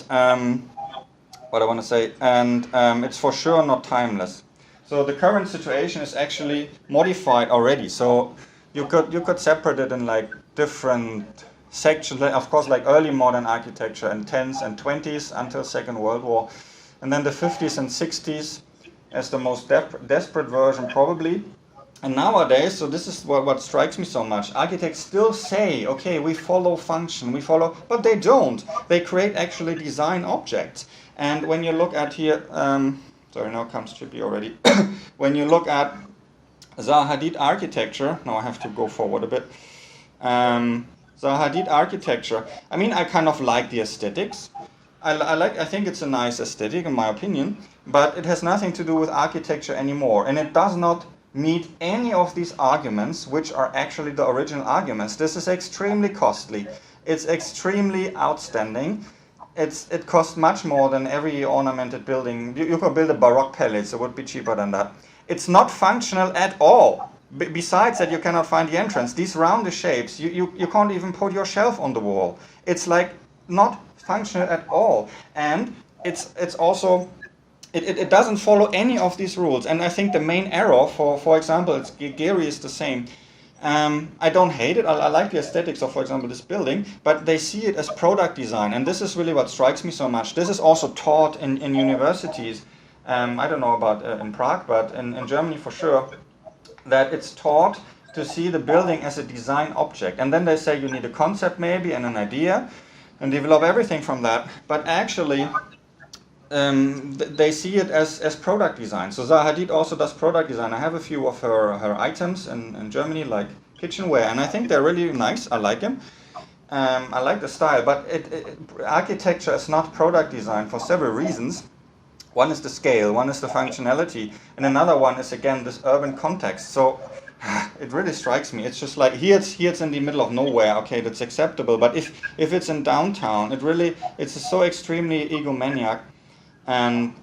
what I want to say, and it's for sure not timeless. So the current situation is actually modified already. So you could separate it in like different sections, of course, like early modern architecture in 10s and 20s until Second World War, and then the 50s and 60s as the most desperate version probably. And nowadays, so this is what strikes me so much, architects still say, okay, we follow function, but they don't. They create actually design objects. And when you look at here, sorry, now comes Chippy already. When you look at Zaha Hadid architecture, now I have to go forward a bit. Zaha Hadid architecture, I mean, I kind of like the aesthetics. I think it's a nice aesthetic in my opinion, but it has nothing to do with architecture anymore, and it does not meet any of these arguments, which are actually the original arguments. This is extremely costly. It's extremely outstanding. It costs much more than every ornamented building. You could build a Baroque palace, it would be cheaper than that. It's not functional at all. Besides that, you cannot find the entrance. These rounded shapes, you can't even put your shelf on the wall. It's like not functional at all. And it's also, it doesn't follow any of these rules. And I think the main error, for example, Gehry is the same. I don't hate it. I like the aesthetics of, for example, this building, but they see it as product design. And this is really what strikes me so much. This is also taught in universities. I don't know about in Prague, but in Germany for sure, that it's taught to see the building as a design object. And then they say you need a concept maybe and an idea and develop everything from that. But actually, they see it as product design. So Zaha Hadid also does product design. I have a few of her items in Germany, like kitchenware, and I think they're really nice. I like them. I like the style, but architecture is not product design for several reasons. One is the scale, one is the functionality, and another one is again this urban context. So it really strikes me. It's just like here it's in the middle of nowhere. Okay, that's acceptable. But if it's in downtown, it's so extremely egomaniac. And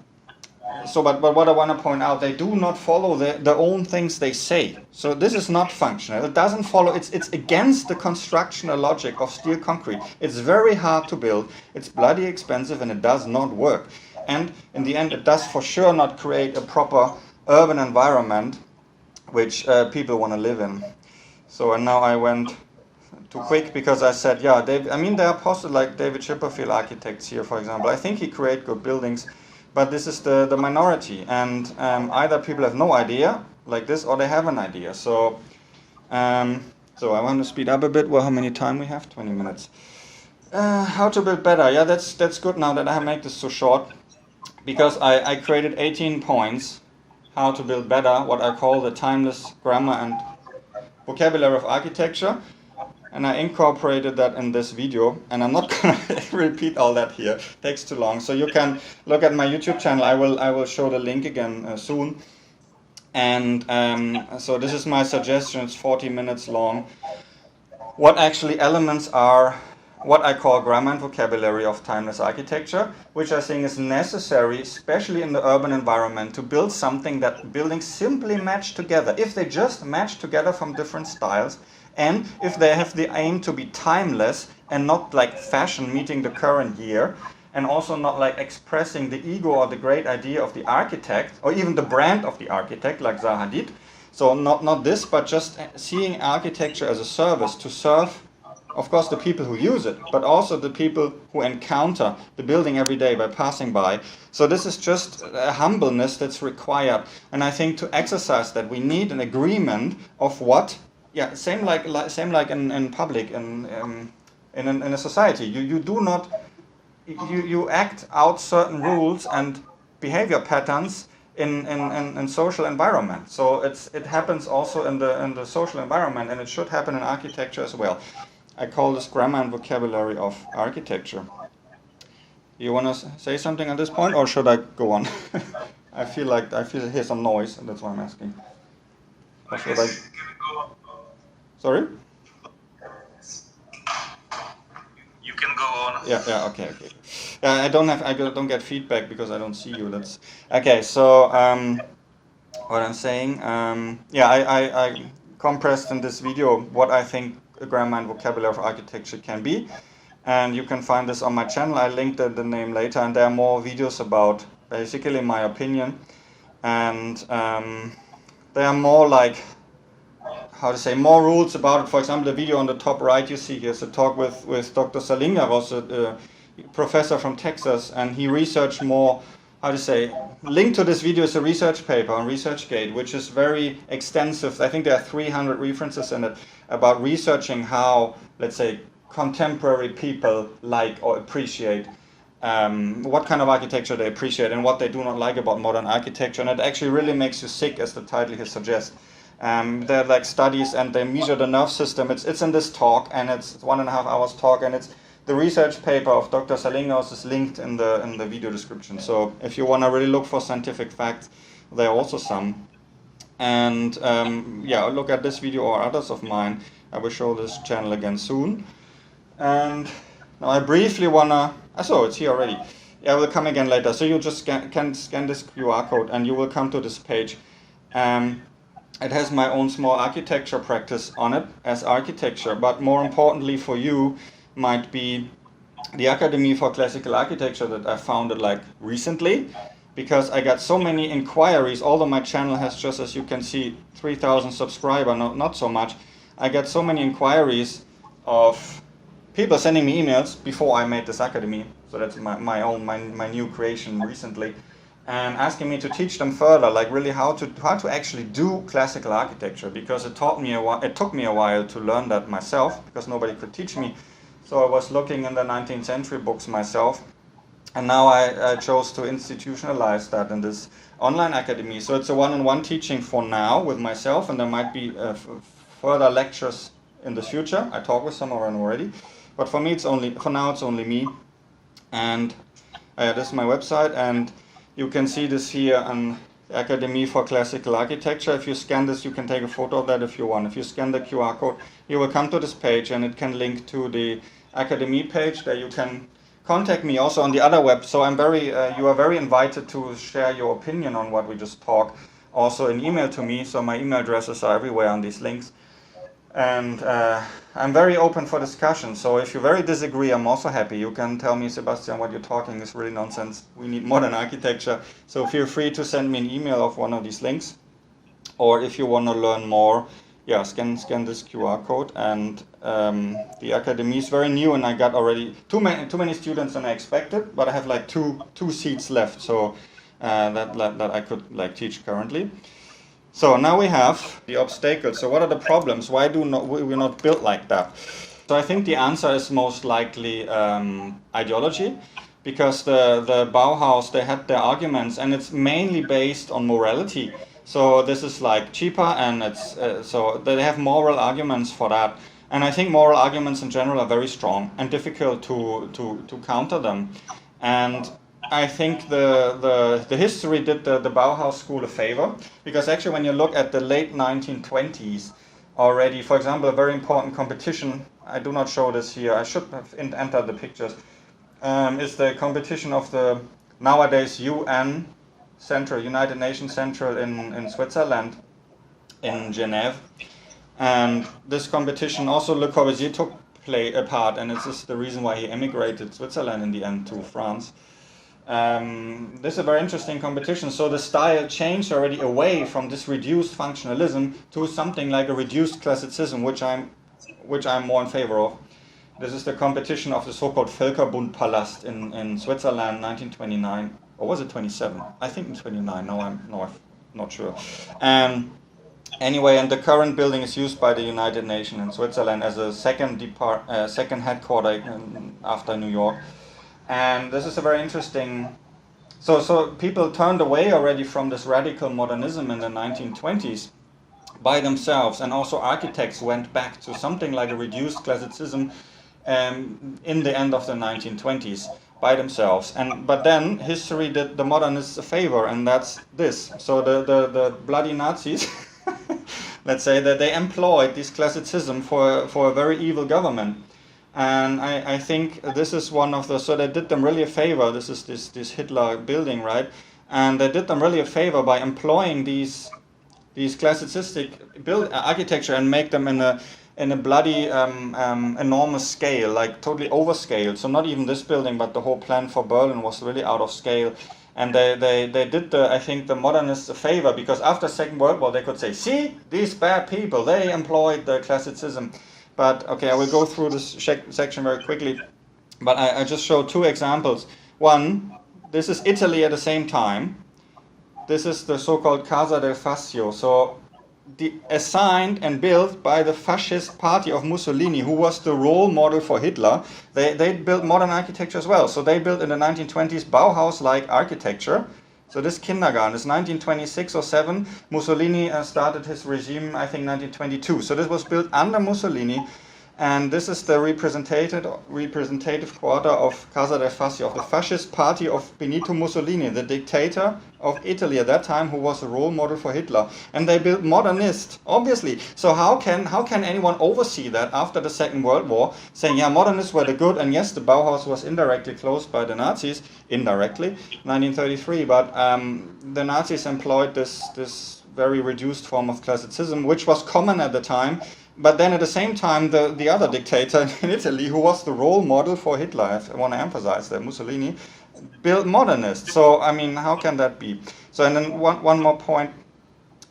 so, but what I want to point out, they do not follow their own things they say. So this is not functional. It doesn't follow. It's against the constructional logic of steel concrete. It's very hard to build. It's bloody expensive, and it does not work. And in the end, it does for sure not create a proper urban environment which people want to live in. So, and now I went too quick because I said, yeah, there are possible, like David Chipperfield architects here, for example. I think he create good buildings, but this is the minority. And either people have no idea, like this, or they have an idea. So, so I want to speed up a bit. Well, how many time we have? 20 minutes. How to build better. Yeah, that's good now that I make this so short, because I created 18 points how to build better, what I call the timeless grammar and vocabulary of architecture, and I incorporated that in this video, and I'm not going to repeat all that here, it takes too long. So you can look at my YouTube channel. I will show the link again soon. And so this is my suggestion. It's 40 minutes long. What actually elements are what I call grammar and vocabulary of timeless architecture, which I think is necessary, especially in the urban environment, to build something that buildings simply match together. If they just match together from different styles, and if they have the aim to be timeless and not like fashion meeting the current year, and also not like expressing the ego or the great idea of the architect, or even the brand of the architect, like Zaha Hadid. So not this, but just seeing architecture as a service to serve, of course, the people who use it, but also the people who encounter the building every day by passing by. So this is just a humbleness that's required. And I think to exercise that, we need an agreement of what, yeah, same like in public, in a society. You do not, you act out certain rules and behavior patterns in social environment. So it happens also in the social environment, and it should happen in architecture as well. I call this grammar and vocabulary of architecture. You want to say something at this point, or should I go on? I feel hear some noise, and that's why I'm asking. Or should I? Sorry? You can go on. Yeah, okay. I don't get feedback because I don't see you. That's okay. So what I'm saying, I compressed in this video what I think a grammar and vocabulary of architecture can be, and you can find this on my channel. I linked the name later, and there are more videos about basically my opinion, and there are more like, how to say, more rules about it. For example, the video on the top right you see here is a talk with Dr. Salinger, also a professor from Texas, and he researched more, how to say, linked to this video is a research paper on ResearchGate, which is very extensive. I think there are 300 references in it about researching how, let's say, contemporary people like or appreciate, what kind of architecture they appreciate and what they do not like about modern architecture. And it actually really makes you sick, as the title here suggests. There are like studies, and they measure the nerve system. It's in this talk, and it's 1.5 hours talk, and it's the research paper of Dr. Salinger is linked in the video description. So if you want to really look for scientific facts, there are also some. And look at this video or others of mine. I will show this channel again soon. And now I briefly wanna. It's here already. Yeah, I will come again later. So you just can scan this QR code, and you will come to this page. It has my own small architecture practice on it as architecture, but more importantly for you might be the Academy for Classical Architecture that I founded like recently, because I got so many inquiries, although my channel has just, as you can see, 3,000 subscribers, not so much. I got so many inquiries of people sending me emails before I made this academy, so that's my new creation recently. and asking me to teach them further, like really how to actually do classical architecture, because it took me a while to learn that myself, because nobody could teach me. So I was looking in the 19th century books myself, and now I chose to institutionalize that in this online academy. So it's a one-on-one teaching for now with myself, and there might be further lectures in the future. I talk with some of them already, but for now it's only me. And this is my website, and you can see this here on Academy for Classical Architecture. If you scan this, you can take a photo of that if you want. If you scan the QR code, you will come to this page, and it can link to the Academy page. There you can contact me also on the other web. So you are very invited to share your opinion on what we just talked. Also an email to me. So my email addresses are everywhere on these links. And I'm very open for discussion. So if you very disagree, I'm also happy. You can tell me, Sebastian, what you're talking is really nonsense. We need modern architecture. So feel free to send me an email of one of these links. Or if you want to learn more, yeah, scan this QR code. And the academy is very new, and I got already too many students than I expected. But I have like two seats left, so that I could like teach currently. So now we have the obstacles. So what are the problems? Why we're not built like that? So I think the answer is most likely ideology, because the Bauhaus, they had their arguments, and it's mainly based on morality. So this is like cheaper, and it's so they have moral arguments for that. And I think moral arguments in general are very strong and difficult to counter them. And I think the history did the Bauhaus school a favor, because actually when you look at the late 1920s already, for example, a very important competition, I do not show this here, I should have entered the pictures, is the competition of the nowadays UN Central, United Nations Central in Switzerland, in Geneva. And this competition also Le Corbusier took a part, and this is the reason why he emigrated Switzerland in the end to France. This is a very interesting competition. So the style changed already away from this reduced functionalism to something like a reduced classicism, which I'm more in favor of. This is the competition of the so-called Völkerbundpalast in Switzerland, 1929, or was it 27? I think in 29. No, I'm not sure. Anyway, and the current building is used by the United Nations in Switzerland as a second headquarters after New York. And this is a very interesting. So people turned away already from this radical modernism in the 1920s by themselves, and also architects went back to something like a reduced classicism in the end of the 1920s by themselves. But then history did the modernists a favor, and that's this. So the bloody Nazis, let's say, that they employed this classicism for a very evil government. And I think this is one of the, so they did them really a favor. This is this Hitler building, right? And they did them really a favor by employing these classicistic architecture and make them in a bloody enormous scale, like totally overscaled. So not even this building, but the whole plan for Berlin was really out of scale. And they did I think the modernists a favor, because after Second World War they could say, see, these bad people, they employed the classicism. But okay, I will go through this section very quickly. But I just show two examples. One, this is Italy at the same time. This is the so-called Casa del Fascio. So assigned and built by the fascist party of Mussolini, who was the role model for Hitler. They built modern architecture as well. So they built in the 1920s Bauhaus-like architecture. So this kindergarten is 1926 or 7. Mussolini started his regime, I think, 1922. So this was built under Mussolini, and this is the representative quarter of Casa del Fascio, of the fascist party of Benito Mussolini, the dictator of Italy at that time, who was a role model for Hitler. And they built modernist, obviously. So how can anyone oversee that after the Second World War, saying, yeah, modernists were the good, and yes, the Bauhaus was indirectly closed by the Nazis, indirectly, 1933, but the Nazis employed this very reduced form of classicism, which was common at the time. But then at the same time, the other dictator in Italy, who was the role model for Hitler, I want to emphasize that, Mussolini, built modernists. So, I mean, how can that be? So, and then one more point,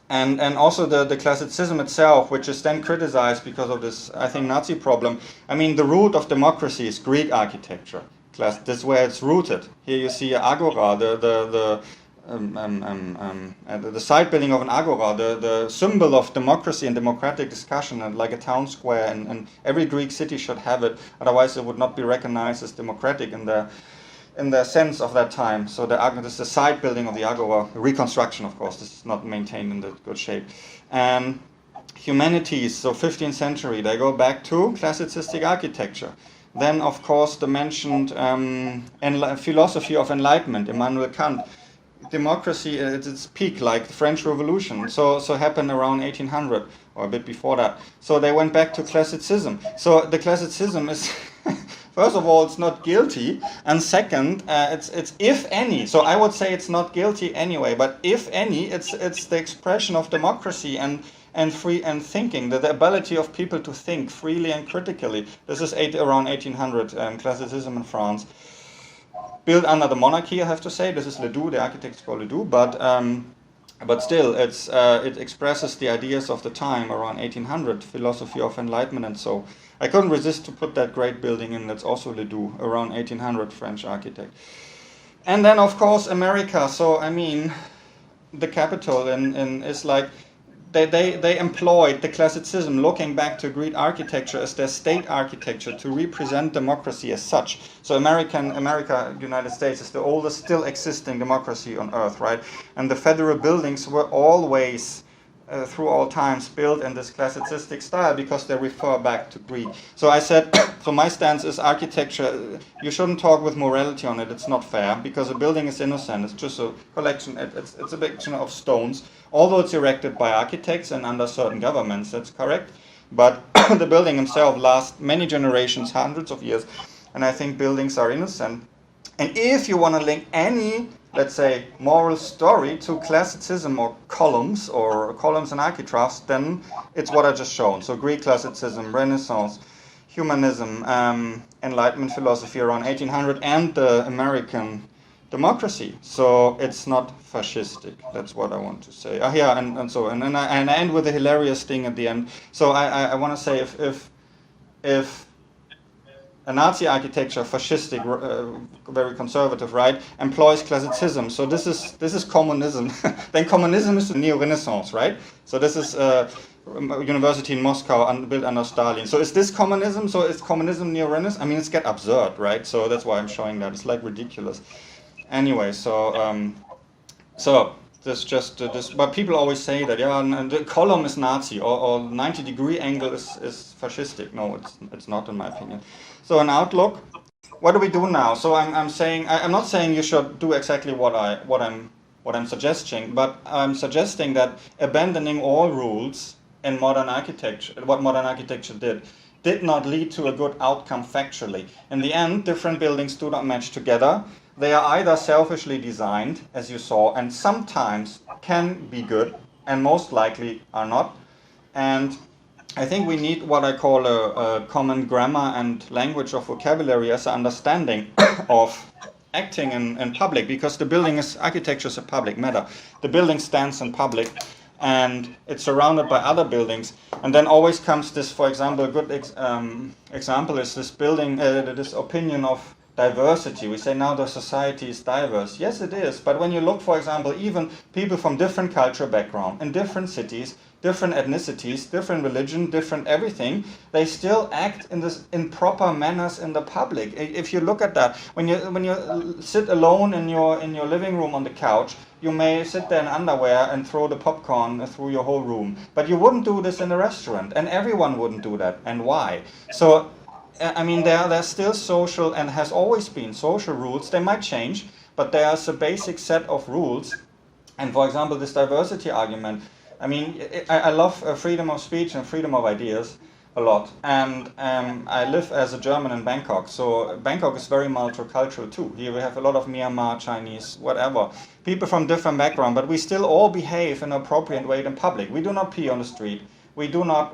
and also the classicism itself, which is then criticized because of this, I think, Nazi problem. I mean, the root of democracy is Greek architecture. This is where it's rooted. Here you see Agora, the side building of an agora, the symbol of democracy and democratic discussion, and like a town square, and every Greek city should have it. Otherwise, it would not be recognized as democratic in the sense of that time. So this is the side building of the agora, reconstruction, of course. This is not maintained in the good shape. And humanities, so 15th century, they go back to classicistic architecture. Then, of course, the mentioned philosophy of enlightenment, Immanuel Kant. Democracy at its peak, like the French Revolution, so happened around 1800 or a bit before that. So they went back to classicism. So the classicism is, first of all, it's not guilty, and second, it's if any. So I would say it's not guilty anyway, but if any, it's the expression of democracy and free and thinking, the ability of people to think freely and critically. This is around 1800 classicism in France. Built under the monarchy, I have to say. This is Ledoux, the architects call Ledoux, but still, it expresses the ideas of the time around 1800, philosophy of enlightenment, and so I couldn't resist to put that great building in. That's also Ledoux, around 1800, French architect. And then, of course, America. So I mean, the capital is like. They employed the classicism, looking back to Greek architecture as their state architecture to represent democracy as such. So America, United States, is the oldest still existing democracy on earth, right? And the federal buildings were always, through all times, built in this classicistic style because they refer back to Greek. So I said, so my stance is architecture, you shouldn't talk with morality on it, it's not fair, because a building is innocent, it's just a collection, it's a collection of stones. Although it's erected by architects and under certain governments, that's correct. But the building itself lasts many generations, hundreds of years, and I think buildings are innocent. And if you want to link any, let's say, moral story to classicism or columns and architraves, then it's what I just shown. So Greek classicism, Renaissance, humanism, Enlightenment philosophy around 1800, and the American democracy. So it's not fascistic. That's what I want to say. Yeah, and I end with a hilarious thing at the end. So I want to say if a Nazi architecture, fascistic, very conservative, right, employs classicism. So this is communism. Then communism is the neo-Renaissance, right? So this is university in Moscow built under Stalin. So is this communism? So is communism neo-Renaissance? I mean, it's get absurd, right? So that's why I'm showing that. It's like ridiculous. Anyway, so this just this, but people always say that the column is Nazi or 90-degree angle is fascistic. No, it's not, in my opinion. So an outlook. What do we do now? So I'm not saying you should do exactly what I'm suggesting, but I'm suggesting that abandoning all rules in modern architecture, what modern architecture did not lead to a good outcome factually. In the end, different buildings do not match together. They are either selfishly designed, as you saw, and sometimes can be good, and most likely are not. And I think we need what I call a common grammar and language of vocabulary as an understanding of acting in public, because the building architecture is a public matter. The building stands in public, and it's surrounded by other buildings. And then always comes this, for example, a good example is this building, this opinion of diversity. We say now the society is diverse. Yes, it is. But when you look, for example, even people from different cultural background in different cities, different ethnicities, different religion, different everything, they still act in proper manners in the public. If you look at that, when you sit alone in your living room on the couch, you may sit there in underwear and throw the popcorn through your whole room. But you wouldn't do this in a restaurant, and everyone wouldn't do that. And why? So I mean, there's still social and has always been social rules. They might change, but there's a basic set of rules. And for example, this diversity argument, I mean, I love freedom of speech and freedom of ideas a lot. And I live as a German in Bangkok, so Bangkok is very multicultural too. Here we have a lot of Myanmar, Chinese, whatever, people from different background, but we still all behave in an appropriate way in public. We do not pee on the street. We do not,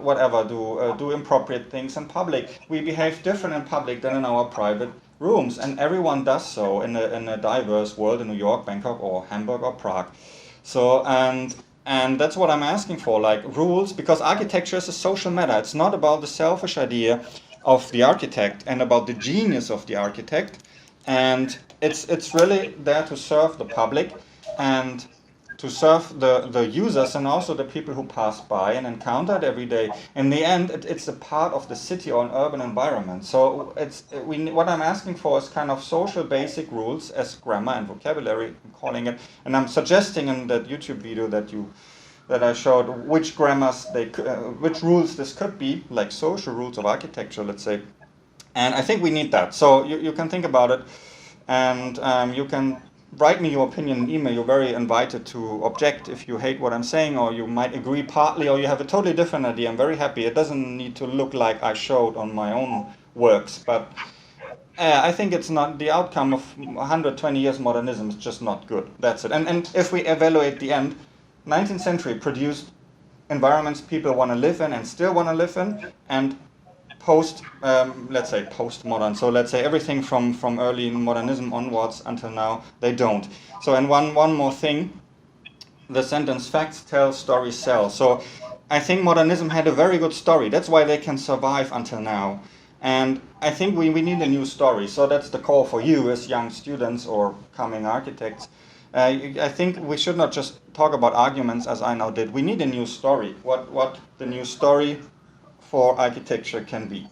do inappropriate things in public. We behave different in public than in our private rooms, and everyone does so in a diverse world in New York, Bangkok, or Hamburg, or Prague. So, and that's what I'm asking for, like rules, because architecture is a social matter. It's not about the selfish idea of the architect and about the genius of the architect, and it's really there to serve the public. and to serve the users and also the people who pass by and encounter it every day. In the end, it's a part of the city or an urban environment. So what I'm asking for is kind of social basic rules as grammar and vocabulary, I'm calling it. And I'm suggesting in that YouTube video that I showed which grammars which rules this could be, like social rules of architecture, let's say. And I think we need that. So you can think about it, and you can write me your opinion in email. You're very invited to object if you hate what I'm saying, or you might agree partly, or you have a totally different idea. I'm very happy. It doesn't need to look like I showed on my own works, but I think it's not the outcome of 120 years modernism is just not good. That's it. And if we evaluate the end, 19th century produced environments people want to live in and still want to live in, and let's say postmodern. So let's say everything from early modernism onwards until now, they don't. So and one more thing, the sentence facts tell, stories sell. So I think modernism had a very good story. That's why they can survive until now. And I think we need a new story. So that's the call for you as young students or coming architects. I think we should not just talk about arguments as I now did. We need a new story. What the new story for architecture can be.